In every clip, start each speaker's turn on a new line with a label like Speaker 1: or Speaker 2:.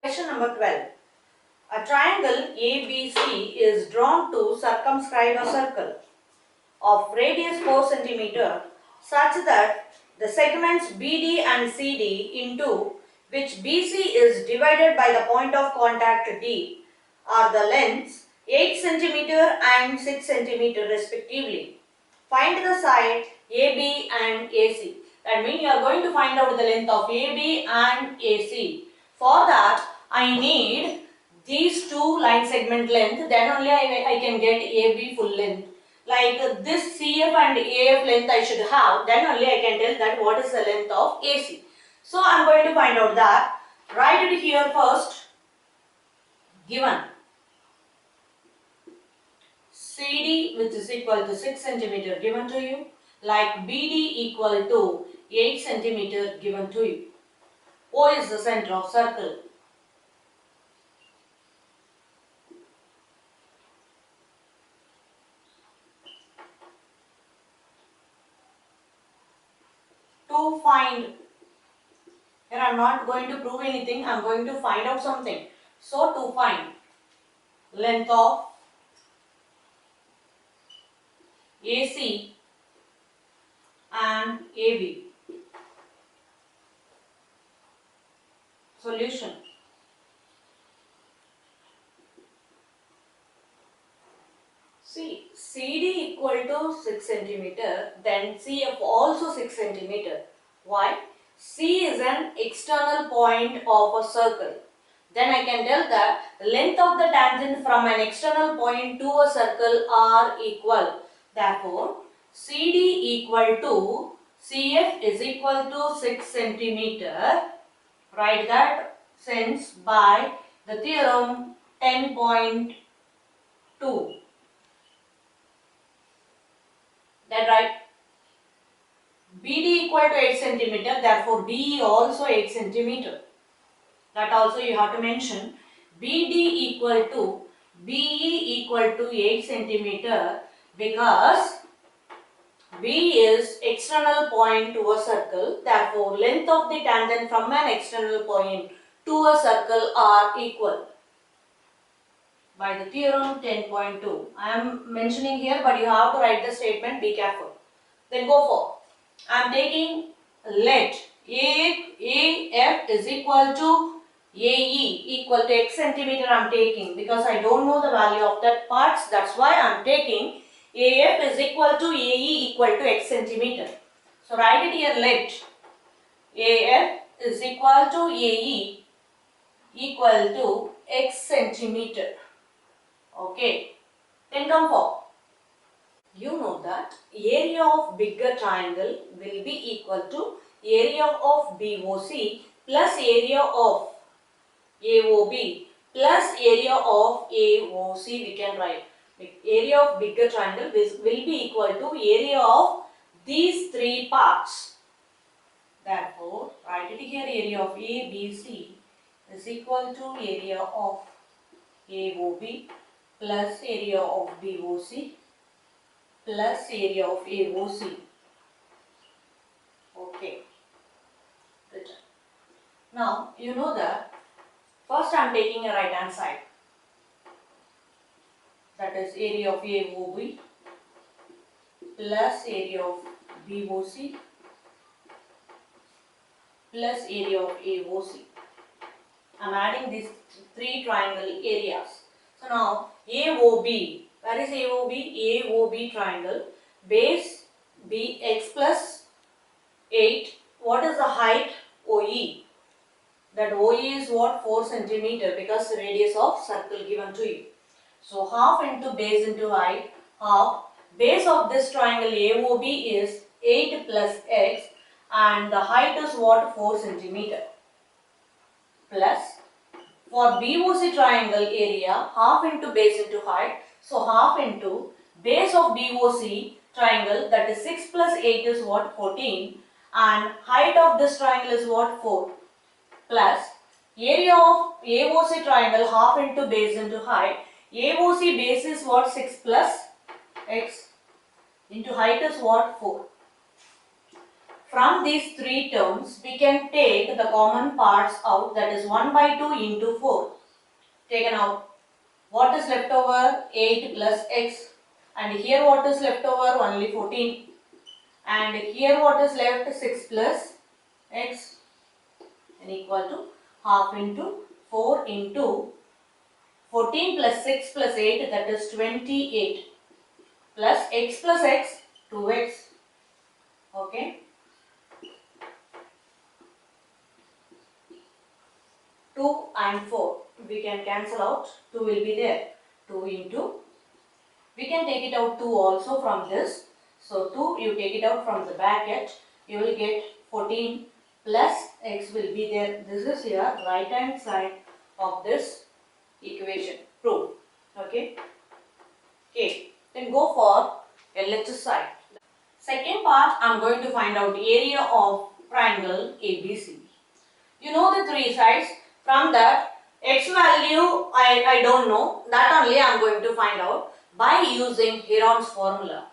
Speaker 1: Question number 12. A triangle ABC is drawn to circumscribe a circle of radius 4 cm such that the segments BD and CD into which BC is divided by the point of contact D are the lengths 8 cm and 6 cm respectively. Find the side AB and AC. That means you are going to find out the length of AB and AC. For that, I need these two line segment length, then only I can get AB full length. Like this CF and AF length I should have, then only I can tell that what is the length of AC. So I am going to find out that. Write it here first. Given CD which is equal to 6 cm given to you, like BD equal to 8 cm given to you. O is the center of circle. To find, here I am not going to prove anything, I am going to find out something. So to find length of AC and AB. Solution. See, CD equal to 6 cm, then CF also 6 cm. Why? C is an external point of a circle. Then I can tell that the length of the tangent from an external point to a circle are equal. Therefore, CD equal to CF is equal to 6 cm. Write that since by the theorem 10.2. That right? BD equal to 8 cm, therefore BE also 8 cm. That also you have to mention. BD equal to BE equal to 8 cm because B is external point to a circle. Therefore, length of the tangent from an external point to a circle are equal. By the theorem 10.2. I am mentioning here, but you have to write the statement. Be careful. Then go for. I am taking let AF is equal to AE equal to x centimeter I am taking because I don't know the value of that parts. That's why I am taking AF is equal to AE equal to x centimeter. So write it here, let AF is equal to AE equal to x centimeter. Okay. Then come for. You know that area of bigger triangle will be equal to area of BOC plus area of AOB plus area of AOC we can write. Area of bigger triangle will be equal to area of these three parts. Therefore, write it here, area of ABC is equal to area of AOB plus area of BOC plus area of AOC. Okay. Written. Now, you know that first I am taking a right hand side. That is area of AOB plus area of BOC plus area of AOC. I am adding these three triangle areas. So now AOB, where is AOB? AOB triangle, base BX plus 8. What is the height? OE. That OE is what? 4 centimeter because radius of circle given to you. So half into base into height, half. Base of this triangle AOB is 8 plus x and the height is what? 4 centimeter. Plus for BOC triangle area, half into base into height. So half into base of BOC triangle, that is 6 plus 8 is what? 14, and height of this triangle is what? 4, plus area of AOC triangle, half into base into height. AOC base is what? 6 plus x into height is what? 4. from these three terms, we can take the common parts out, that is 1 by 2 into 4. Taken out. What is left over? 8 plus x. And here what is left over? Only 14. And here what is left? 6 plus x, and equal to half into 4 into 14 plus 6 plus 8, that is 28, plus x, 2x. Okay. 2 and 4. We can cancel out. 2 will be there. 2 into. We can take it out 2 also from this. So 2 you take it out from the bracket. You will get 14 plus x will be there. This is your right hand side of this equation. Proof. Okay. Okay. Then go for LHS side. Second part, I am going to find out area of triangle ABC. You know the three sides. From that, x value I don't know. That only I am going to find out by using Heron's formula.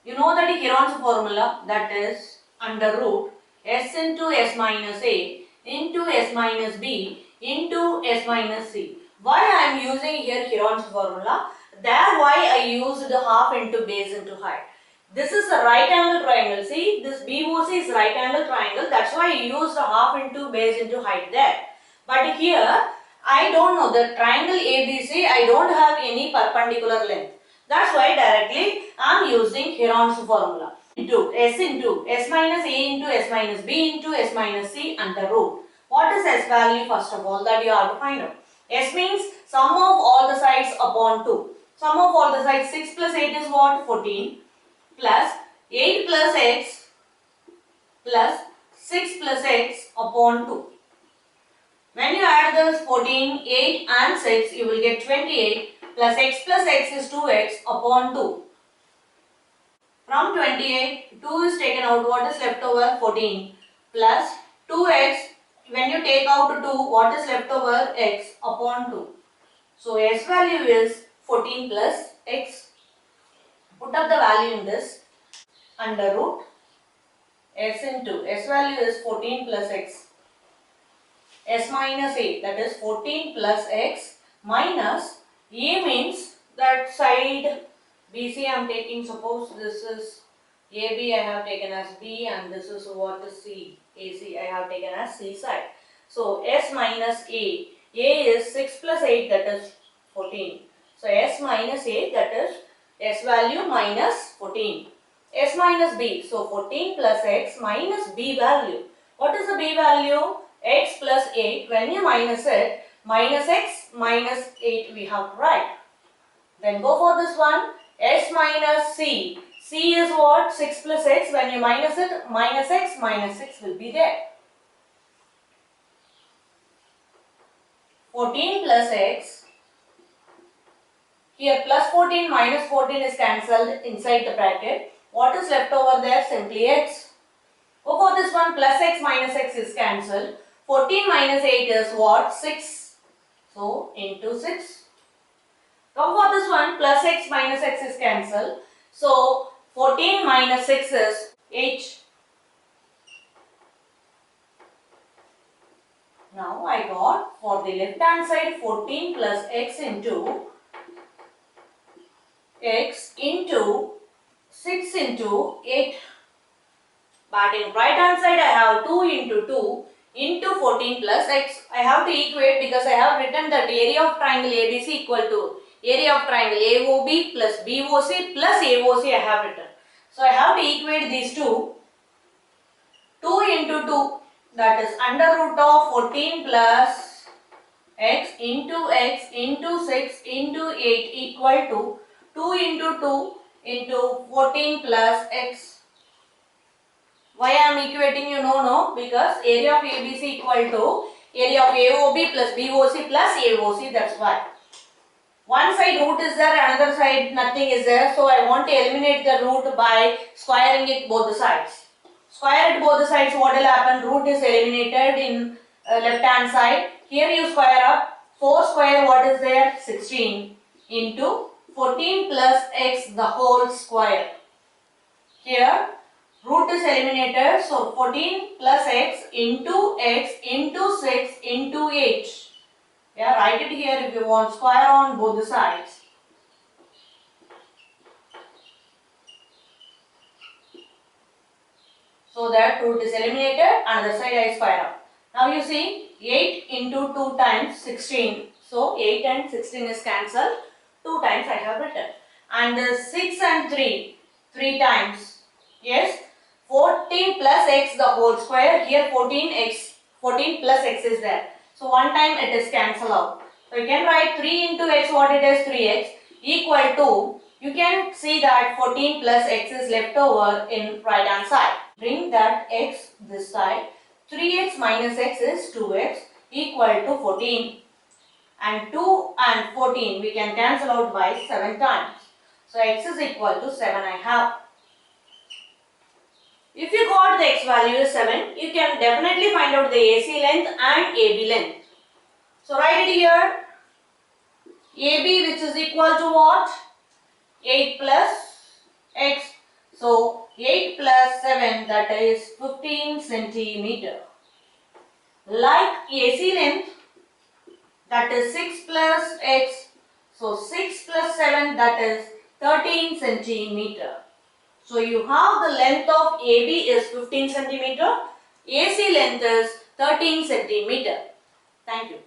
Speaker 1: You know that Heron's formula, that is under root s into s minus a into s minus b into s minus c. Why I am using here Heron's formula? There why I used half into base into height. This is a right angle triangle. See, this BOC is right angle triangle. That's why I used half into base into height there. But here, I don't know the triangle ABC. I don't have any perpendicular length. That's why directly I am using Heron's formula. Into S minus A into S minus B into S minus C under root. What is S value first of all? That you have to find out. S means sum of all the sides upon 2. Sum of all the sides, 6 plus 8 is what? 14. Plus 8 plus x plus 6 plus x upon 2. When you add this 14, 8 and 6, you will get 28 plus x is 2x upon 2. From 28, 2 is taken out. What is left over? 14 plus 2x. When you take out 2, what is left over? X upon 2. So s value is 14 plus x. Put up the value in this. Under root s into s value is 14 plus x. S minus a, that is 14 plus x minus a means that side BC I am taking, suppose this is AB I have taken as B and this is what is C, AC I have taken as C side. So S minus A is 6 plus 8, that is 14. So S minus A, that is S value minus 14. S minus B, so 14 plus x minus B value. What is the B value? X plus 8. When you minus it, minus x minus 8 we have to write. Then go for this one, S minus C. C is what? 6 plus x. When you minus it, minus x minus 6 will be there. 14 plus x. Here plus 14 minus 14 is cancelled inside the bracket. What is left over there? Simply x. Go for this one, plus x minus x is cancelled. 14 minus 8 is what? 6. So, into 6. Come for this one, plus x minus x is cancelled. So, 14 minus 6 is 8. Now, I got for the left hand side 14 plus x into 6 into 8. But in right hand side I have 2 into 2 into 14 plus x. I have to equate because I have written that area of triangle ABC equal to area of triangle AOB plus BOC plus AOC I have written. So I have to equate these two. 2 into 2, that is under root of 14 plus x into 6 into 8 equal to 2 into 2 into 14 plus x. Why I am equating, you know, no? Because area of ABC equal to area of AOB plus BOC plus AOC, that's why. One side root is there, another side nothing is there. So I want to eliminate the root by squaring it both the sides. Square it both the sides, what will happen? Root is eliminated in left hand side. Here you square up. 4 square, what is there? 16 into 14 plus x the whole square. Here Root is eliminated. So 14 plus x into 6 into 8. Yeah, write it here if you want square on both the sides. So that root is eliminated, another side I square up. Now you see 8 into 2 times 16. So 8 and 16 is cancelled. 2 times I have written. And 6 and 3 times. Yes, 14 plus x the whole square. Here 14 plus x is there. So one time it is cancelled out. So you can write 3 into x, what it is, 3x equal to, you can see that 14 plus x is left over in right hand side. Bring that x this side. 3x minus x is 2x equal to 14. And 2 and 14 we can cancel out by 7 times. So x is equal to 7 I have. If you got the x value is 7, you can definitely find out the AC length and AB length. So write it here. AB which is equal to what? 8 plus x. So 8 plus 7, that is 15 centimeter. Like AC length, that is 6 plus x. So 6 plus 7, that is 13 centimeter. So you have the length of AB is 15 centimeter. AC length is 13 centimeter. Thank you.